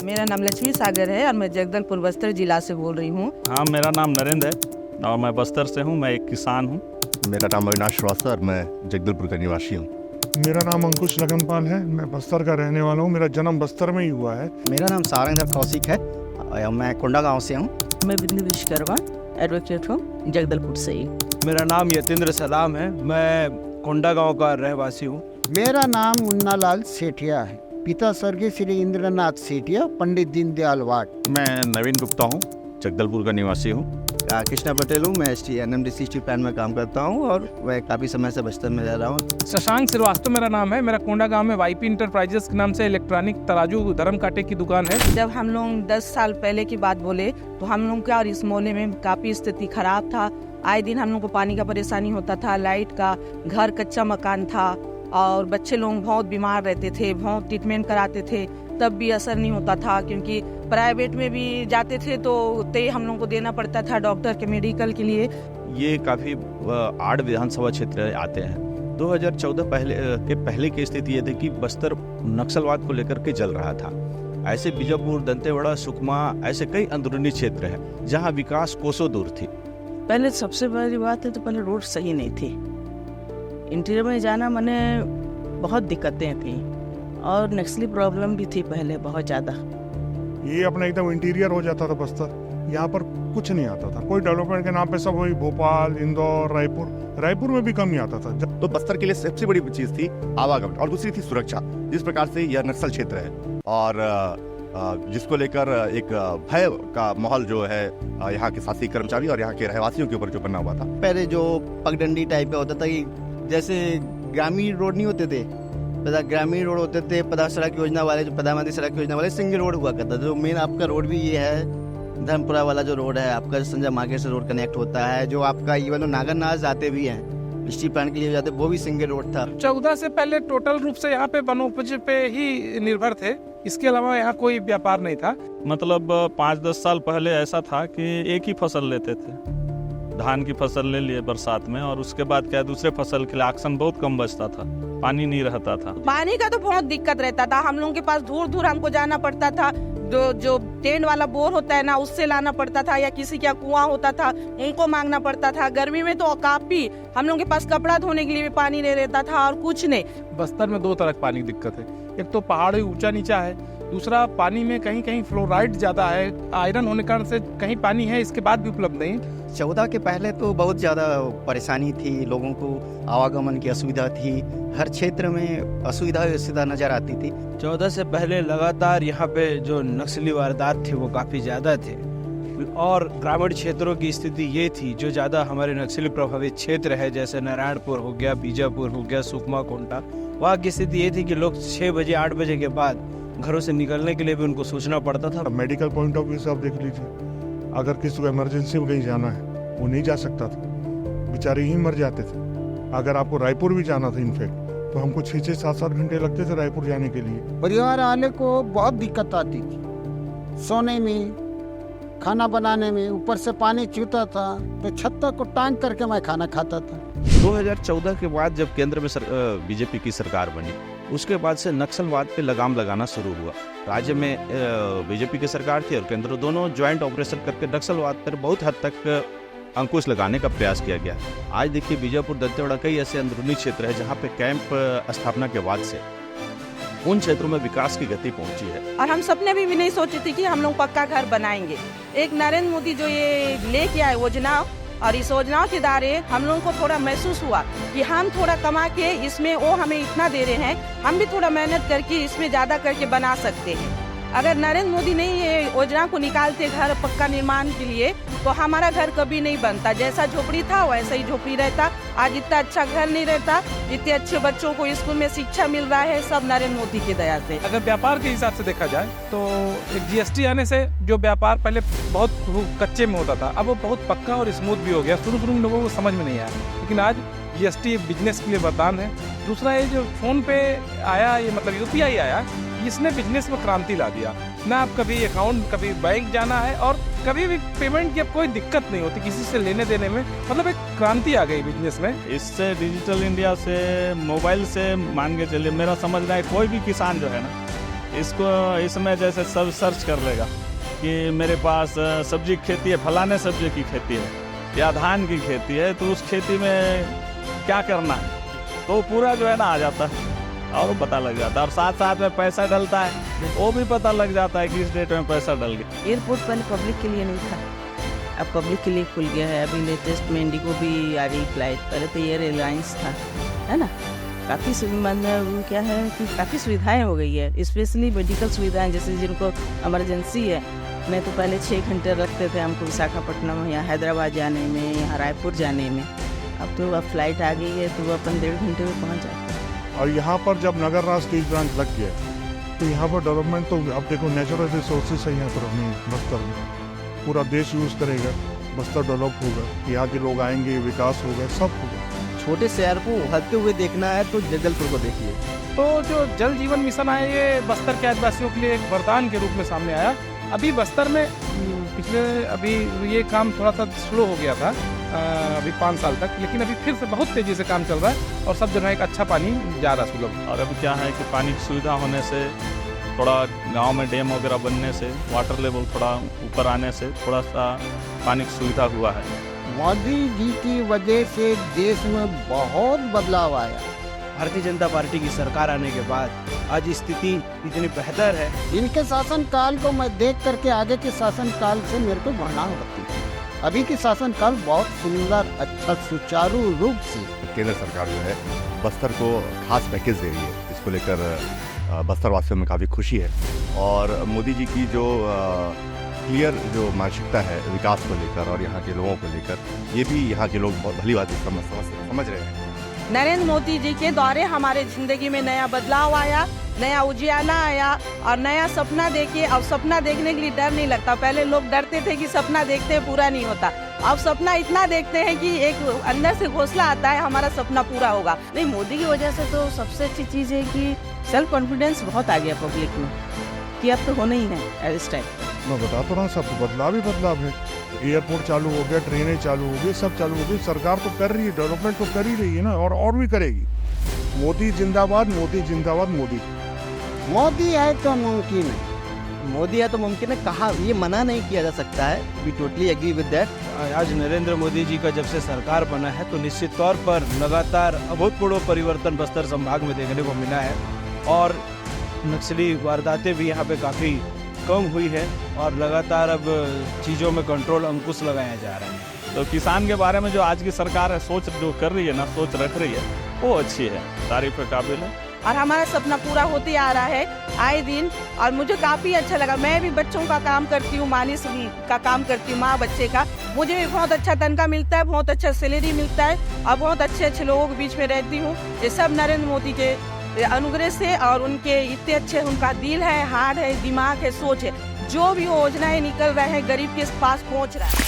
मेरा नाम लक्ष्मी सागर है और मैं जगदलपुर बस्तर जिला से बोल रही हूँ। हाँ, मेरा नाम नरेंद्र है और मैं बस्तर से हूँ। मैं एक किसान हूँ। मेरा नाम अविनाश श्रीवास्तव और मैं जगदलपुर का निवासी हूँ। मेरा नाम अंकुश लगनपाल है, मैं बस्तर का रहने वाला हूँ। मेरा जन्म बस्तर में ही हुआ है। मेरा नाम सारंग कौशिक है और मैं कोंडा गांव से हूँ। मैं बिंदु विश्वकर्मा एडवोकेट हूँ जगदलपुर से ही। मेरा नाम यतेंद्र सलाम है, मैं कोंडा गांव का रहवासी हूँ। मेरा नाम मुन्नालाल सेठिया है, पिता स्वर्गीय श्री इंद्रनाथ सेठिया, पंडित दीनदयाल वार्ड। मैं नवीन गुप्ता हूँ, जगदलपुर का निवासी हूँ। कृष्णा पटेल हूँ, मैं NMDC स्टील प्लांट में काम करता हूँ और मैं काफ़ी समय से बस्तर में रह रहा हूँ। शशांक श्रीवास्तव मेरा नाम है। मेरा कोंडा गांव में YP इंटरप्राइजेस के नाम से इलेक्ट्रॉनिक तराजू धर्म कांटे की दुकान है। जब हम लोग 10 साल पहले की बात बोले तो हम लोग का और इस मोहल्ले में काफ़ी स्थिति खराब था। आए दिन हम लोग को पानी का परेशानी होता था, लाइट का, घर कच्चा मकान था और बच्चे लोग बहुत बीमार रहते थे, बहुत ट्रीटमेंट कराते थे, तब भी असर नहीं होता था क्योंकि प्राइवेट में भी जाते थे तो उतने हम लोग को देना पड़ता था डॉक्टर के मेडिकल के लिए। ये काफ़ी 8 विधानसभा क्षेत्र आते हैं। 2014 पहले की स्थिति ये थी कि बस्तर नक्सलवाद को लेकर के जल रहा था। ऐसे बीजापुर, दंतेवाड़ा, सुकमा ऐसे कई अंदरूनी क्षेत्र हैं जहाँ विकास कोसों दूर थी। पहले सबसे बड़ी बात है तो पहले रोड सही नहीं थी। इंटीरियर में जाना मैंने बहुत दिक्कतें थी और नक्सली प्रॉब्लम भी थी पहले बहुत ज़्यादा। ये अपना एकदम इंटीरियर हो जाता था बस्तर, यहाँ पर कुछ नहीं आता था। कोई डेवलपमेंट के नाम पे सब वही भोपाल, इंदौर, रायपुर में भी कम ही आता था। तो बस्तर के लिए सबसे बड़ी चीज थी आवागमन और दूसरी थी सुरक्षा। जिस प्रकार से यह नक्सल क्षेत्र है और जिसको लेकर एक भय का माहौल जो है यहाँ के शासकीय कर्मचारी और यहाँ के रहवासियों के ऊपर जो बना हुआ था। पहले जो पगडंडी टाइप का होता था कि जैसे ग्रामीण रोड नहीं होते थे, ग्रामीण रोड होते थे, प्रधान सड़क योजना वाले, जो प्रधानमंत्री सड़क योजना वाले सिंगल रोड हुआ करता था। जो मेन आपका रोड भी ये है, धर्मपुरा वाला जो रोड है आपका, संजय मार्केट से रोड कनेक्ट होता है। जो आपका इवन नागरनाथ जाते भी हैं, स्टील प्लांट के लिए जाते, वो भी सिंगल रोड था। 14 से पहले टोटल रूप से यहाँ पे वनोपज पे ही निर्भर थे, इसके अलावा यहाँ कोई व्यापार नहीं था। मतलब 5-10 साल पहले ऐसा था कि एक ही फसल लेते थे। धान की फसल ले लिए बरसात में और उसके बाद क्या दूसरे फसल के लिए ऑक्सीजन बहुत कम बचता था, पानी नहीं रहता था। पानी का तो बहुत दिक्कत रहता था। हम लोगों के पास दूर दूर हमको जाना पड़ता था। जो टेंट वाला बोर होता है ना, उससे लाना पड़ता था या किसी का कुआं होता था उनको मांगना पड़ता था। गर्मी में तो काफी हम लोगों के पास कपड़ा धोने के लिए भी पानी नहीं रहता था और कुछ नहीं। बस्तर में 2 तरह की पानी की दिक्कत है। एक तो पहाड़ ऊंचा नीचा है, दूसरा पानी में कहीं कहीं फ्लोराइड ज्यादा है, आयरन होने के कारण से कहीं पानी है इसके बाद भी उपलब्ध नहीं। 14 के पहले तो बहुत ज़्यादा परेशानी थी, लोगों को आवागमन की असुविधा थी, हर क्षेत्र में असुविधा नजर आती थी। 14 से पहले लगातार यहाँ पे जो नक्सली वारदात थे वो काफ़ी ज़्यादा थे और ग्रामीण क्षेत्रों की स्थिति ये थी, जो ज़्यादा हमारे नक्सली प्रभावित क्षेत्र है जैसे नारायणपुर हो गया, बीजापुर हो गया, सुकमा, कोंटा, वहाँ की स्थिति ये थी कि लोग 6 बजे 8 बजे के बाद घरों से निकलने के लिए भी उनको सोचना पड़ता था। मेडिकल पॉइंट ऑफ व्यू से आप देख लीजिए, अगर किसी को इमरजेंसी में कहीं जाना है वो नहीं जा सकता था, बेचारे ही मर जाते थे। अगर आपको रायपुर भी जाना था इनफेक्ट तो हमको 6-6, 7-7 घंटे लगते थे रायपुर जाने के लिए। परिवार वाले को बहुत दिक्कत आती थी, सोने में, खाना बनाने में, ऊपर से पानी चूता था तो छत्ता को टांग करके मैं खाना खाता था। 2014 के बाद जब केंद्र में बीजेपी की सरकार बनी, उसके बाद से नक्सलवाद पे लगाम लगाना शुरू हुआ। राज्य में बीजेपी की सरकार थी और केंद्र, दोनों ज्वाइंट ऑपरेशन करके नक्सलवाद पर बहुत हद तक अंकुश लगाने का प्रयास किया गया। आज देखिए बीजापुर, दंतेवाड़ा कई ऐसे अंदरूनी क्षेत्र है जहाँ पे कैंप स्थापना के बाद से उन क्षेत्रों में विकास की गति पहुंची है। और हम सपने भी नहीं सोचे थे कि हम लोग पक्का घर बनाएंगे। एक नरेंद्र मोदी जो ये लेके आए योजना, और इस योजनाओं के दायरे हम लोगों को थोड़ा महसूस हुआ कि हम थोड़ा कमा के इसमें वो हमें इतना दे रहे हैं, हम भी थोड़ा मेहनत करके इसमें ज़्यादा करके बना सकते हैं। अगर नरेंद्र मोदी ने ये योजना को निकालते घर पक्का निर्माण के लिए तो हमारा घर कभी नहीं बनता। जैसा झोपड़ी था वैसा ही झोपड़ी रहता। आज इतना अच्छा घर नहीं रहता, इतने अच्छे बच्चों को स्कूल में शिक्षा मिल रहा है, सब नरेंद्र मोदी की दया से। अगर व्यापार के हिसाब से देखा जाए तो एक GST आने से जो व्यापार पहले बहुत कच्चे में होता था, अब वो बहुत पक्का और स्मूथ भी हो गया। शुरू में लोगों को समझ में नहीं आया, लेकिन आज GST बिजनेस के लिए वरदान है। दूसरा ये जो फोन पे आया, ये मतलब UPI आया, इसने बिजनेस में क्रांति ला दिया। ना आप कभी अकाउंट, कभी बैंक जाना है और कभी भी पेमेंट की अब कोई दिक्कत नहीं होती किसी से लेने देने में, मतलब एक क्रांति आ गई बिजनेस में। इससे डिजिटल इंडिया से, मोबाइल से मान के चलिए, मेरा समझना है कोई भी किसान जो है ना, इसको इसमें जैसे सब सर्च कर लेगा कि मेरे पास सब्जी की खेती है, फलाने सब्जी की खेती है या धान की खेती है, तो उस खेती में क्या करना है, तो पूरा जो है ना आ जाता है और वो पता लग जाता है। और साथ साथ में पैसा डलता है, वो भी पता लग जाता है कि इस डेट में पैसा डल गया। एयरपोर्ट पहले पब्लिक के लिए नहीं था, अब पब्लिक के लिए खुल गया है। अभी लेटेस्ट में इंडिगो भी आ गई फ्लाइट, पहले तो एयर एयरलाइंस था, है ना। काफ़ी मतलब क्या है कि काफ़ी सुविधाएं हो गई है, स्पेशली मेडिकल सुविधाएं, जैसे जिनको इमरजेंसी है। नहीं तो पहले 6 घंटे लगते थे हमको विशाखापट्टनम या हैदराबाद जाने में, यहाँ रायपुर जाने में। अब तो अब फ्लाइट आ गई है तो वो अपन 1.5 घंटे में पहुँच जाते हैं। और यहाँ पर जब नगर राज स्टेज ब्रांच लग गया तो यहाँ पर डेवलपमेंट तो अब देखो नेचुरल रिसोर्सेज है यहाँ पर अपनी बस्तर में, पूरा देश यूज़ करेगा, बस्तर डेवलप होगा, यहाँ के लोग आएंगे, विकास होगा, सब होगा। छोटे शहर को उभरते हुए देखना है तो जगदलपुर को देखिए। तो जो जल जीवन मिशन है ये बस्तर के आदिवासियों के लिए एक वरदान के रूप में सामने आया। अभी बस्तर में पिछले अभी ये काम थोड़ा सा स्लो हो गया था अभी 5 साल तक, लेकिन अभी फिर से बहुत तेज़ी से काम चल रहा है और सब जगह एक अच्छा पानी जा रहा है सुलभ। और अभी क्या है कि पानी की सुविधा होने से, थोड़ा गांव में डैम वगैरह बनने से, वाटर लेवल थोड़ा ऊपर आने से थोड़ा सा पानी की सुविधा हुआ है। मोदी जी की वजह से देश में बहुत बदलाव आया। भारतीय जनता पार्टी की सरकार आने के बाद आज स्थिति इतनी बेहतर है। इनके शासनकाल को मैं देख करके आगे के शासनकाल से मेरे को घृणा होती है। अभी की शासनकाल बहुत सुंदर, अच्छा, सुचारू रूप से। केंद्र सरकार जो है बस्तर को खास पैकेज दे रही है, इसको लेकर बस्तर वासियों में काफ़ी खुशी है। और मोदी जी की जो क्लियर जो मानसिकता है विकास को लेकर और यहाँ के लोगों को लेकर, ये भी यहाँ के लोग बहुत भली बात समझ रहे हैं। नरेंद्र मोदी जी के द्वारे हमारे जिंदगी में नया बदलाव आया, नया उजियाला आया और नया सपना देखिए। अब सपना देखने के लिए डर नहीं लगता। पहले लोग डरते थे कि सपना देखते हैं पूरा नहीं होता, अब सपना इतना देखते हैं कि एक अंदर से हौसला आता है हमारा सपना पूरा होगा। नहीं, मोदी की वजह से तो सबसे अच्छी चीज़ है कि सेल्फ कॉन्फिडेंस बहुत आ गया पब्लिक में कि अब तो होना ही है इस टाइम। मैं बता तो रहा, सब बदलाव ही बदलाव है। एयरपोर्ट चालू हो गया, ट्रेनें चालू हो गई, सब चालू हो गई। सरकार तो कर रही है, डेवलपमेंट तो कर ही रही है ना, और भी करेगी। मोदी जिंदाबाद, मोदी जिंदाबाद, मोदी। मोदी है तो मुमकिन है। मोदी है तो मुमकिन है, कहा ये मना नहीं किया जा सकता है। We totally agree with that. आज नरेंद्र मोदी जी का जब से सरकार बना है तो निश्चित तौर पर लगातार अभूतपूर्व परिवर्तन बस्तर संभाग में देखने को मिला है और नक्सली वारदातें भी यहाँ पे काफ़ी कम हुई है और लगातार अब चीज़ों में कंट्रोल, अंकुश लगाया जा रहा है। तो किसान के बारे में जो आज की सरकार है सोच जो कर रही है ना, सोच रख रही है, वो अच्छी है, तारीफ के काबिल है। और हमारा सपना पूरा होते आ रहा है आए दिन और मुझे काफ़ी अच्छा लगा। मैं भी बच्चों का काम करती हूँ, मालिश का काम करती हूँ, माँ बच्चे का। मुझे भी बहुत अच्छा तनख्वाह मिलता है, बहुत अच्छा सैलरी मिलता है और बहुत अच्छे अच्छे लोगों के बीच में रहती हूँ। ये सब नरेंद्र मोदी के अनुग्रह से और उनके इतने अच्छे उनका दिल है, हार्ट है, दिमाग है, सोच है। जो भी योजनाएं निकल रहे हैं गरीब के पास पहुँच रहा है।